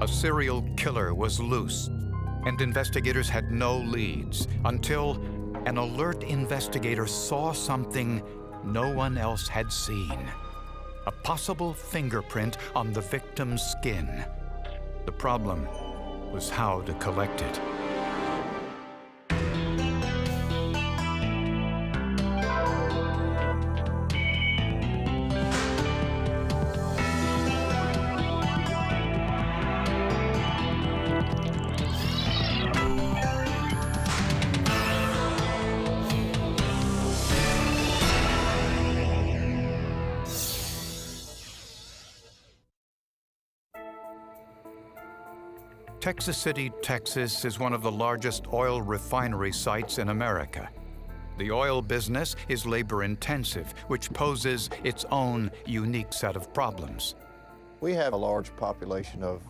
A serial killer was loose, and investigators had no leads until an alert investigator saw something no one else had seen. A possible fingerprint on the victim's skin. The problem was how to collect it. Texas City, Texas is one of the largest oil refinery sites in America. The oil business is labor-intensive, which poses its own unique set of problems. We have a large population of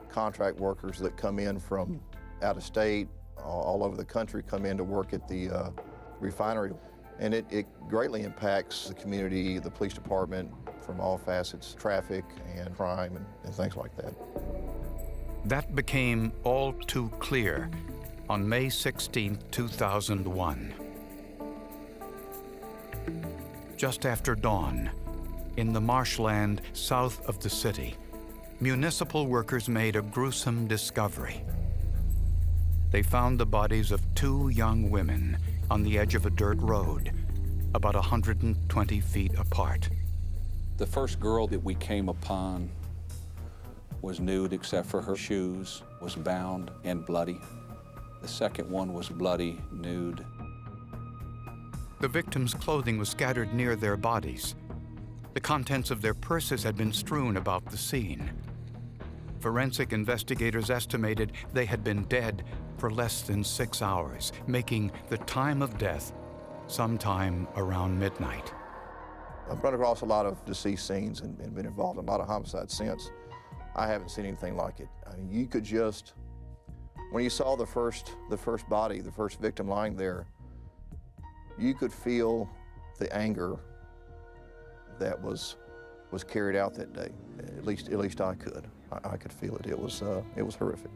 contract workers that come in from out of state, all over the country, come in to work at the refinery. And it greatly impacts the community, the police department, from all facets, traffic and crime and things like that. That became all too clear on May 16, 2001. Just after dawn, in the marshland south of the city, municipal workers made a gruesome discovery. They found the bodies of two young women on the edge of a dirt road, about 120 feet apart. The first girl that we came upon was nude except for her shoes, was bound and bloody. The second one was bloody, nude. The victims' clothing was scattered near their bodies. The contents of their purses had been strewn about the scene. Forensic investigators estimated they had been dead for less than 6 hours, making the time of death sometime around midnight. I've run across a lot of deceased scenes and been involved in a lot of homicides since. I haven't seen anything like it. I mean, you could just, when you saw the first body, the first victim lying there, you could feel the anger that was carried out that day. At least I could. I could feel it. It was horrific.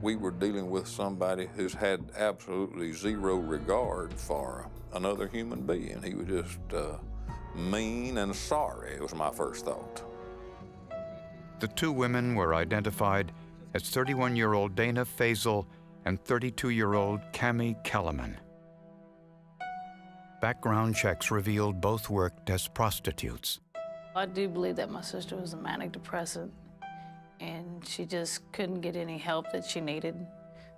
We were dealing with somebody who's had absolutely zero regard for another human being. He was just mean and sorry, was my first thought. The two women were identified as 31-year-old Dana Faisal and 32-year-old Cammie Kellerman. Background checks revealed both worked as prostitutes. I do believe that my sister was a manic depressant, and she just couldn't get any help that she needed.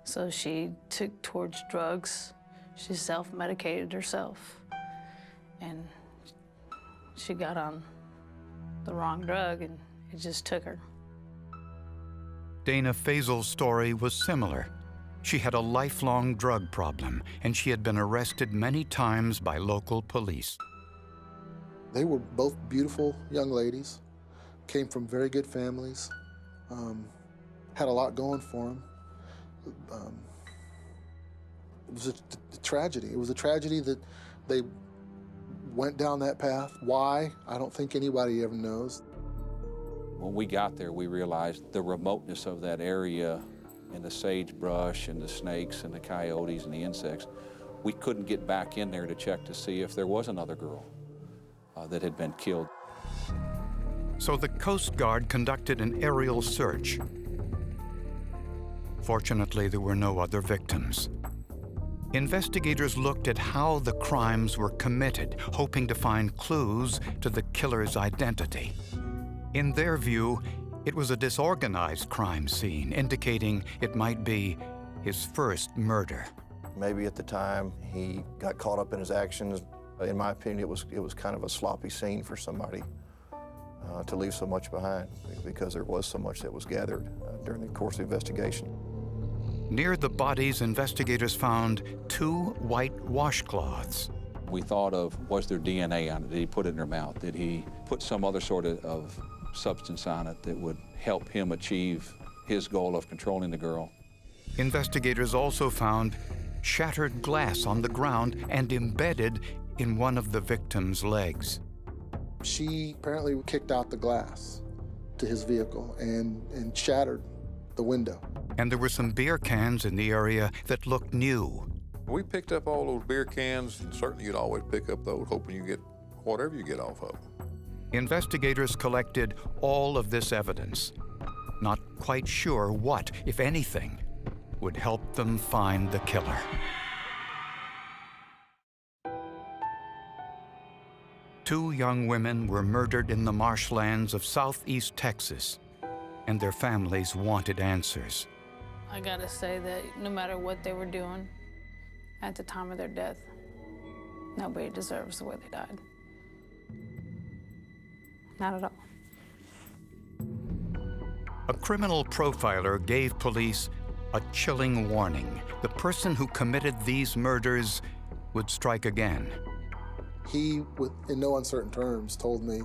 So she took towards drugs. She self-medicated herself, and she got on the wrong drug, and it just took her. Dana Faisal's story was similar. She had a lifelong drug problem, and she had been arrested many times by local police. They were both beautiful young ladies, came from very good families, had a lot going for them. It was a tragedy. It was a tragedy that they went down that path. Why? I don't think anybody ever knows. When we got there, we realized the remoteness of that area and the sagebrush and the snakes and the coyotes and the insects. We couldn't get back in there to check to see if there was another girl that had been killed. So the Coast Guard conducted an aerial search. Fortunately, there were no other victims. Investigators looked at how the crimes were committed, hoping to find clues to the killer's identity. In their view, it was a disorganized crime scene, indicating it might be his first murder. Maybe at the time he got caught up in his actions. In my opinion, it was kind of a sloppy scene for somebody to leave so much behind, because there was so much that was gathered during the course of the investigation. Near the bodies, investigators found 2 white washcloths. We thought of, was there DNA on it? Did he put it in her mouth? Did he put some other sort of substance on it that would help him achieve his goal of controlling the girl? Investigators also found shattered glass on the ground and embedded in one of the victim's legs. She apparently kicked out the glass to his vehicle and shattered the window. And there were some beer cans in the area that looked new. We picked up all those beer cans, and certainly you'd always pick up those, hoping you get whatever you get off of them. Investigators collected all of this evidence, not quite sure what, if anything, would help them find the killer. Two young women were murdered in the marshlands of southeast Texas, and their families wanted answers. I gotta say that no matter what they were doing at the time of their death, nobody deserves the way they died. Not at all. A criminal profiler gave police a chilling warning. The person who committed these murders would strike again. He, in no uncertain terms, told me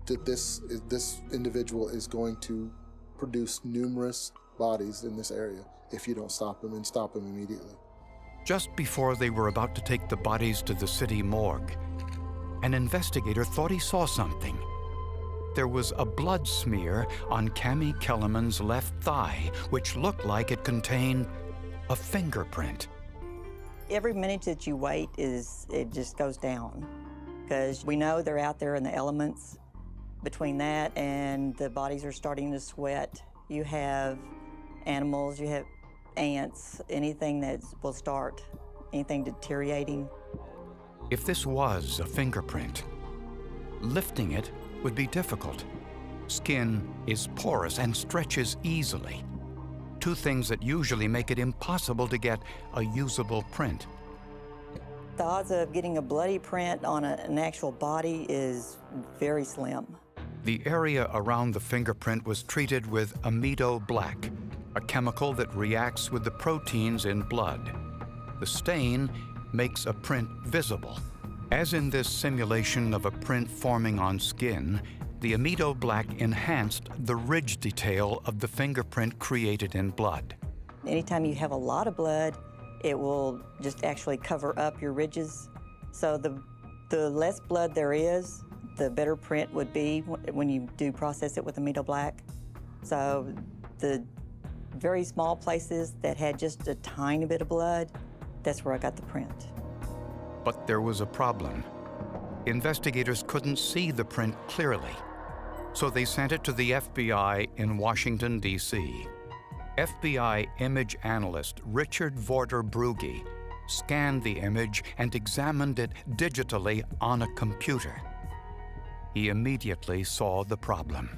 that this individual is going to produce numerous bodies in this area if you don't stop him, and stop him immediately. Just before they were about to take the bodies to the city morgue, an investigator thought he saw something. There was a blood smear on Cammie Kellerman's left thigh, which looked like it contained a fingerprint. Every minute that you wait it just goes down, because we know they're out there in the elements. Between that and the bodies are starting to sweat, you have animals, you have ants, anything that will start, anything deteriorating. If this was a fingerprint, lifting it would be difficult. Skin is porous and stretches easily, two things that usually make it impossible to get a usable print. The odds of getting a bloody print on an actual body is very slim. The area around the fingerprint was treated with amido black, a chemical that reacts with the proteins in blood. The stain makes a print visible. As in this simulation of a print forming on skin, the amido black enhanced the ridge detail of the fingerprint created in blood. Anytime you have a lot of blood, it will just actually cover up your ridges. So the less blood there is, the better print would be when you do process it with amido black. So the very small places that had just a tiny bit of blood, that's where I got the print. But there was a problem. Investigators couldn't see the print clearly, so they sent it to the FBI in Washington, D.C. FBI image analyst Richard Vorder-Brugge scanned the image and examined it digitally on a computer. He immediately saw the problem.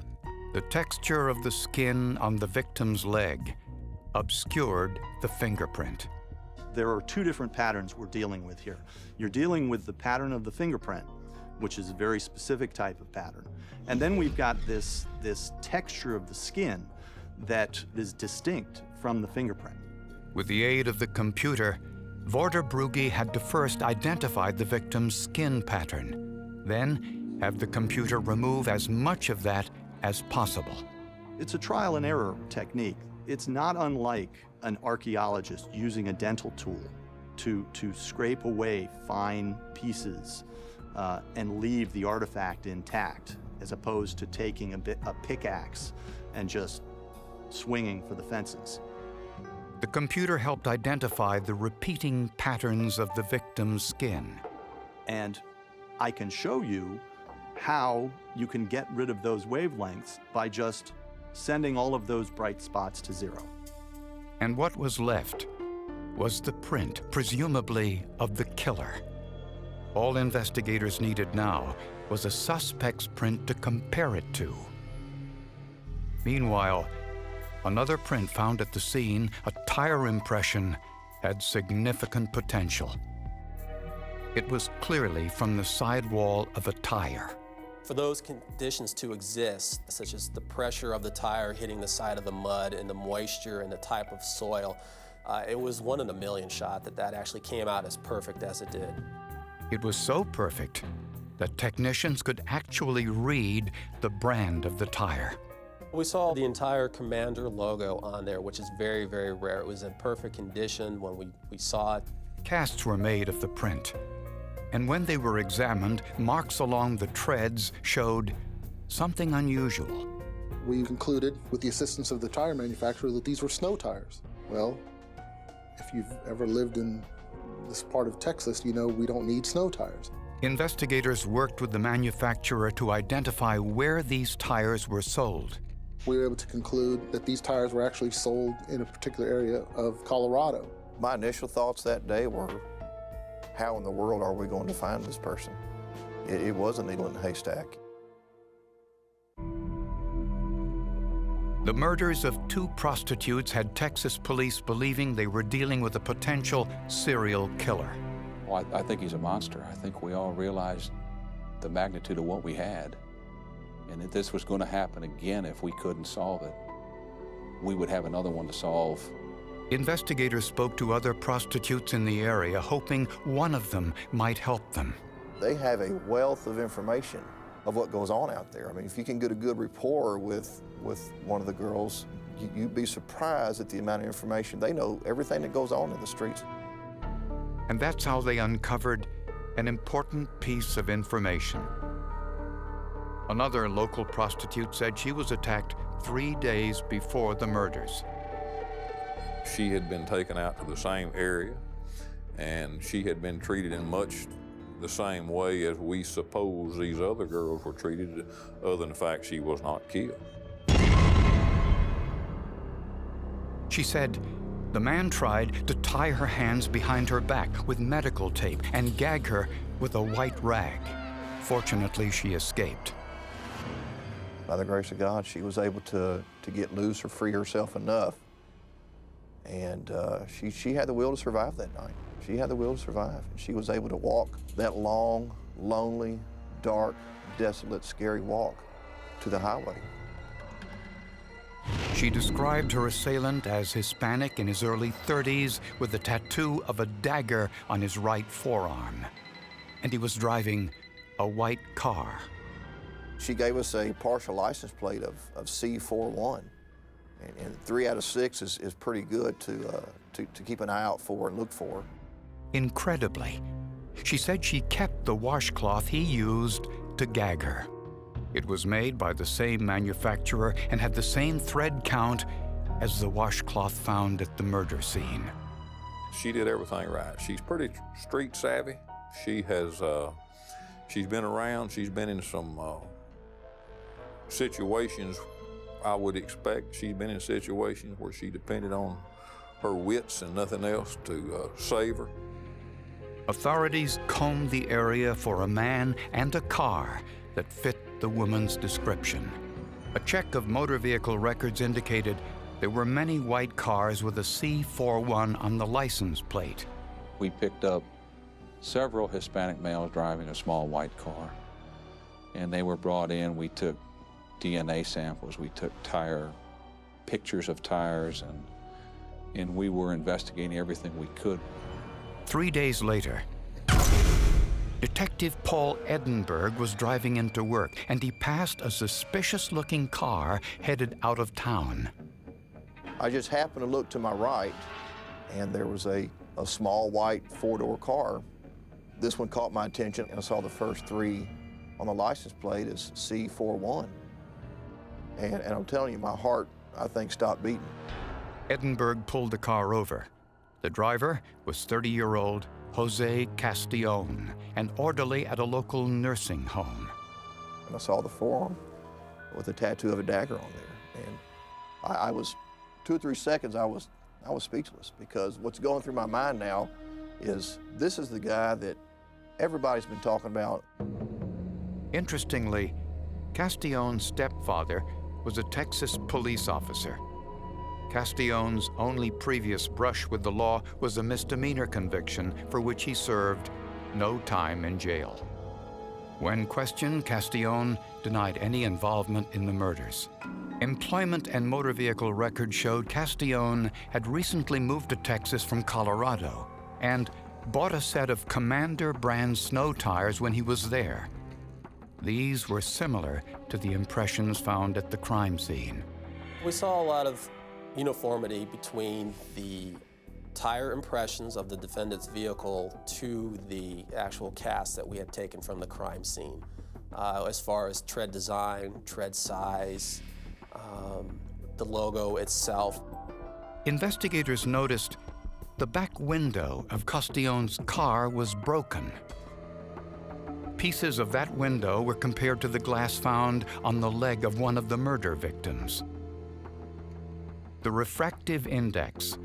The texture of the skin on the victim's leg obscured the fingerprint. There are two different patterns we're dealing with here. You're dealing with the pattern of the fingerprint, which is a very specific type of pattern. And then we've got this texture of the skin that is distinct from the fingerprint. With the aid of the computer, Vorder-Brugge had to first identify the victim's skin pattern, then have the computer remove as much of that as possible. It's a trial and error technique. It's not unlike an archaeologist using a dental tool to scrape away fine pieces and leave the artifact intact, as opposed to taking a pickaxe and just swinging for the fences. The computer helped identify the repeating patterns of the victim's skin. And I can show you how you can get rid of those wavelengths by just sending all of those bright spots to zero. And what was left was the print, presumably of the killer. All investigators needed now was a suspect's print to compare it to. Meanwhile, another print found at the scene, a tire impression, had significant potential. It was clearly from the sidewall of a tire. For those conditions to exist, such as the pressure of the tire hitting the side of the mud and the moisture and the type of soil, it was 1 in a million shot that actually came out as perfect as it did. It was so perfect that technicians could actually read the brand of the tire. We saw the entire Commander logo on there, which is very, very rare. It was in perfect condition when we saw it. Casts were made of the print, and when they were examined, marks along the treads showed something unusual. We concluded, with the assistance of the tire manufacturer, that these were snow tires. Well, if you've ever lived in this part of Texas, you know we don't need snow tires. Investigators worked with the manufacturer to identify where these tires were sold. We were able to conclude that these tires were actually sold in a particular area of Colorado. My initial thoughts that day were, how in the world are we going to find this person? It was a needle in a haystack. The murders of 2 prostitutes had Texas police believing they were dealing with a potential serial killer. Well, I think he's a monster. I think we all realized the magnitude of what we had, and that this was going to happen again if we couldn't solve it. We would have another one to solve. Investigators spoke to other prostitutes in the area, hoping one of them might help them. They have a wealth of information of what goes on out there. I mean, if you can get a good rapport with one of the girls, you'd be surprised at the amount of information. They know everything that goes on in the streets. And that's how they uncovered an important piece of information. Another local prostitute said she was attacked 3 days before the murders. She had been taken out to the same area, and she had been treated in much the same way as we suppose these other girls were treated, other than the fact she was not killed. She said the man tried to tie her hands behind her back with medical tape and gag her with a white rag. Fortunately, she escaped. By the grace of God, she was able to get loose or free herself enough. And she had the will to survive that night. She had the will to survive. She was able to walk that long, lonely, dark, desolate, scary walk to the highway. She described her assailant as Hispanic in his early 30s with a tattoo of a dagger on his right forearm. And he was driving a white car. She gave us a partial license plate of C41. And 3 out of 6 is pretty good to keep an eye out for and look for. Incredibly, she said she kept the washcloth he used to gag her. It was made by the same manufacturer and had the same thread count as the washcloth found at the murder scene. She did everything right. She's pretty street savvy. She's been around. She's been in some situations I would expect. She's been in situations where she depended on her wits and nothing else to save her. Authorities combed the area for a man and a car that fit the woman's description. A check of motor vehicle records indicated there were many white cars with a C41 on the license plate. We picked up several Hispanic males driving a small white car, and they were brought in. We took DNA samples, we took pictures of tires, and we were investigating everything we could. 3 days later, Detective Paul Edinburgh was driving into work, and he passed a suspicious-looking car headed out of town. I just happened to look to my right, and there was a small white 4-door car. This one caught my attention, and I saw the first 3 on the license plate as C41. And I'm telling you, my heart, I think, stopped beating. Edinburgh pulled the car over. The driver was 30-year-old Jose Castillon, an orderly at a local nursing home. And I saw the forearm with a tattoo of a dagger on there. And I was, 2 or 3 seconds, I was speechless, because what's going through my mind now is this is the guy that everybody's been talking about. Interestingly, Castillon's stepfather was a Texas police officer. Castillon's only previous brush with the law was a misdemeanor conviction for which he served no time in jail. When questioned, Castillon denied any involvement in the murders. Employment and motor vehicle records showed Castillon had recently moved to Texas from Colorado and bought a set of Commander brand snow tires when he was there. These were similar to the impressions found at the crime scene. We saw a lot of uniformity between the tire impressions of the defendant's vehicle to the actual cast that we had taken from the crime scene. As far as tread design, tread size, the logo itself. Investigators noticed the back window of Castellone's car was broken. Pieces of that window were compared to the glass found on the leg of one of the murder victims. The refractive index,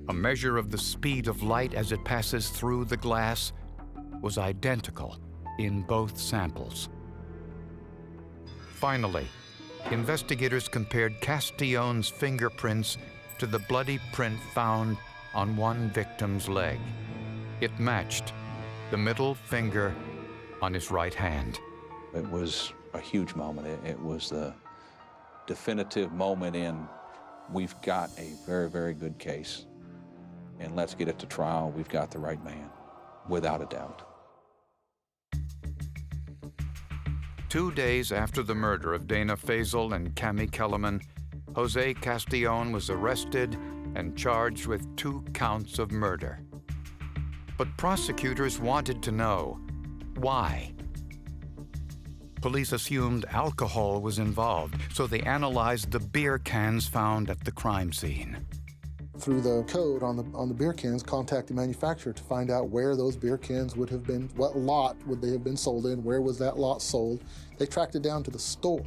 a measure of the speed of light as it passes through the glass, was identical in both samples. Finally, investigators compared Castellone's fingerprints to the bloody print found on one victim's leg. It matched the middle finger on his right hand. It was a huge moment. It was the definitive moment in, we've got a very, very good case, and let's get it to trial. We've got the right man, without a doubt. 2 days after the murder of Dana Faisal and Cami Kellerman, Jose Castellone was arrested and charged with 2 counts of murder. But prosecutors wanted to know why. Police assumed alcohol was involved, so they analyzed the beer cans found at the crime scene. Through the code on the beer cans, contact the manufacturer to find out where those beer cans would have been, what lot would they have been sold in, where was that lot sold. They tracked it down to the store.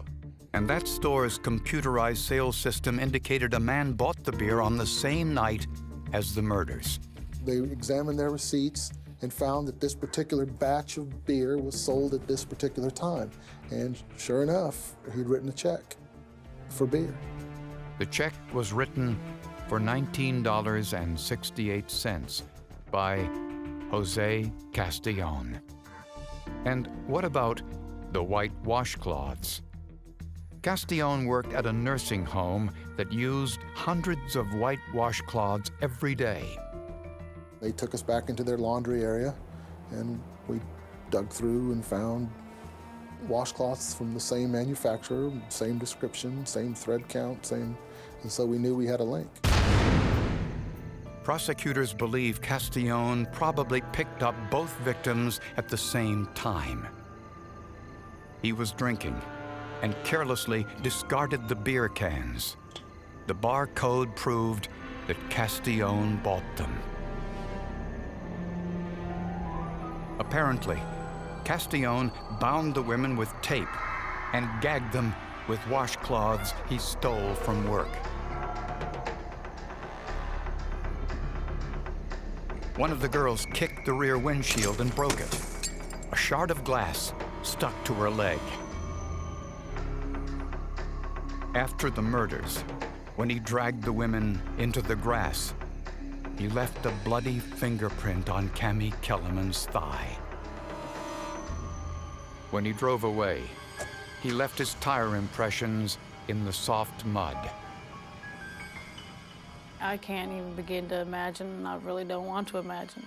And that store's computerized sales system indicated a man bought the beer on the same night as the murders. They examined their receipts and found that this particular batch of beer was sold at this particular time. And sure enough, he'd written a check for beer. The check was written for $19.68 by Jose Castellone. And what about the white washcloths? Castellone worked at a nursing home that used hundreds of white washcloths every day. They took us back into their laundry area, and we dug through and found washcloths from the same manufacturer, same description, same thread count, and so we knew we had a link. Prosecutors believe Castellone probably picked up both victims at the same time. He was drinking and carelessly discarded the beer cans. The barcode proved that Castellone bought them. Apparently, Castellone bound the women with tape and gagged them with washcloths he stole from work. One of the girls kicked the rear windshield and broke it. A shard of glass stuck to her leg. After the murders, when he dragged the women into the grass, he left a bloody fingerprint on Cami Kellerman's thigh. When he drove away, he left his tire impressions in the soft mud. I can't even begin to imagine, and I really don't want to imagine.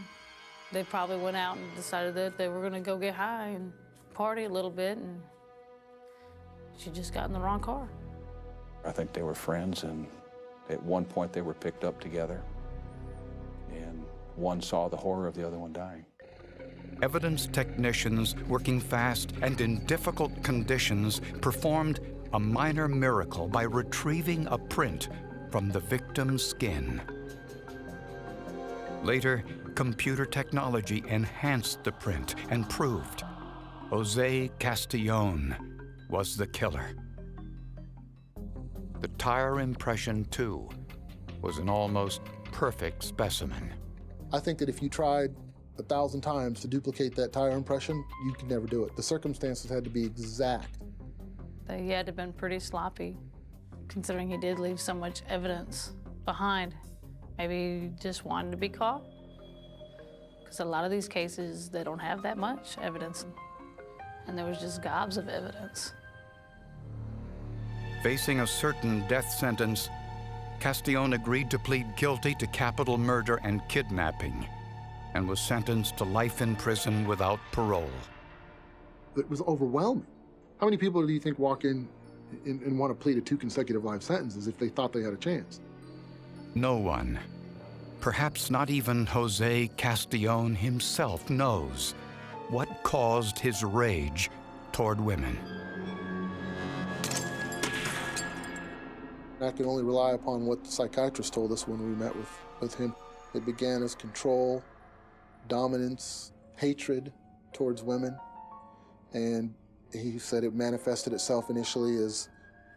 They probably went out and decided that they were gonna go get high and party a little bit, and she just got in the wrong car. I think they were friends, and at one point they were picked up together, and one saw the horror of the other one dying. Evidence technicians working fast and in difficult conditions performed a minor miracle by retrieving a print from the victim's skin. Later, computer technology enhanced the print and proved Jose Castellone was the killer. The tire impression, too, was an almost perfect specimen. I think that if you tried 1,000 times to duplicate that tire impression, you could never do it. The circumstances had to be exact. He had to have been pretty sloppy, considering he did leave so much evidence behind. Maybe he just wanted to be caught. Because a lot of these cases, they don't have that much evidence. And there was just gobs of evidence. Facing a certain death sentence, Castellone agreed to plead guilty to capital murder and kidnapping and was sentenced to life in prison without parole. It was overwhelming. How many people do you think walk in and want to plead to 2 consecutive life sentences if they thought they had a chance? No one, perhaps not even Jose Castellone himself, knows what caused his rage toward women. I can only rely upon what the psychiatrist told us when we met with him. It began as control, dominance, hatred towards women, and he said it manifested itself initially as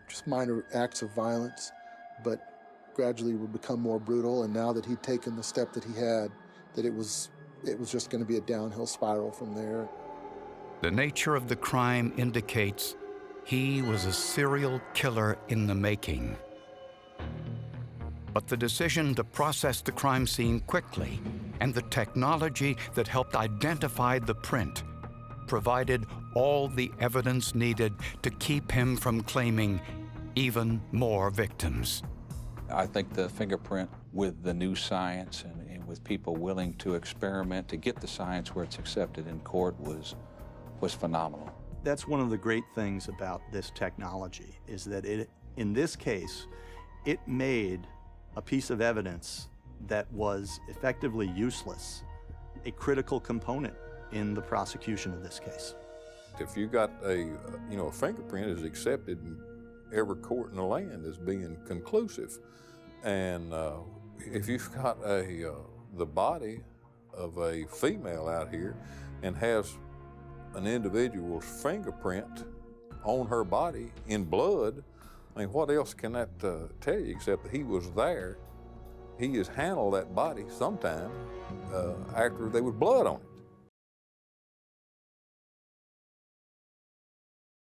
just minor acts of violence, but gradually would become more brutal, and now that he'd taken the step that he had, that it was just going to be a downhill spiral from there. The nature of the crime indicates he was a serial killer in the making. But the decision to process the crime scene quickly and the technology that helped identify the print provided all the evidence needed to keep him from claiming even more victims. I think the fingerprint, with the new science and with people willing to experiment to get the science where it's accepted in court, was phenomenal. That's one of the great things about this technology, is that in this case, it made a piece of evidence that was effectively useless a critical component in the prosecution of this case. If you got a fingerprint is accepted in every court in the land as being conclusive, and if you've got the body of a female out here and has an individual's fingerprint on her body in blood, I mean, what else can that tell you except that he was there? He has handled that body sometime after there was blood on it.